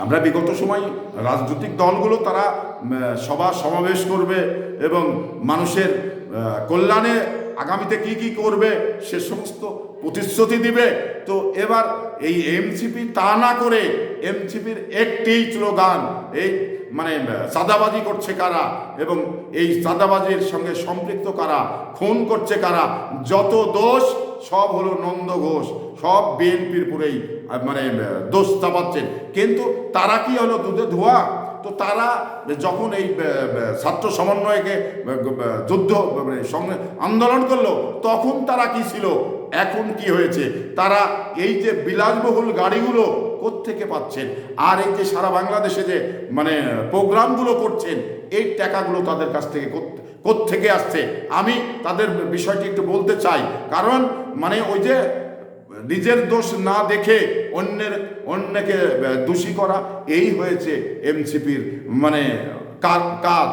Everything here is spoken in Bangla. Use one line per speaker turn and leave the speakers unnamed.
আমরা বিগত সময় রাজনৈতিক দলগুলো তারা সভা সমাবেশ করবে এবং মানুষের কল্যাণে আগামীতে কি কি করবে সে সমস্ত প্রতিশ্রুতি দিবে। তো এবার এই এনসিপি তা না করে এনসিপির একটি স্লোগান, এই মানে চাঁদাবাজি করছে কারা এবং এই চাঁদাবাজির সঙ্গে সম্পৃক্ত কারা, খুন করছে কারা, যত দোষ সব হলো নন্দ ঘোষ, সব বিএনপির পুরেই মানে দোষ চাপাচ্ছেন। কিন্তু তারা কি হলো দুধে ধোয়া? তো তারা যখন এই ছাত্র সমন্বয়কে যুদ্ধ সঙ্গে আন্দোলন করলো তখন তারা কি ছিল, এখন কি হয়েছে? তারা এই যে বিলাসবহুল গাড়িগুলো কোত্থেকে পাচ্ছেন, আর এই যে সারা বাংলাদেশে যে মানে প্রোগ্রামগুলো করছেন, এই টাকাগুলো তাদের কাছ থেকে কোত্থেকে আসছে? আমি তাদের বিষয়টি একটু বলতে চাই, কারণ মানে ওই যে নিজের দোষ না দেখে অন্যকে দোষী করা, এই হয়েছে এনসিপির মানে কাজ।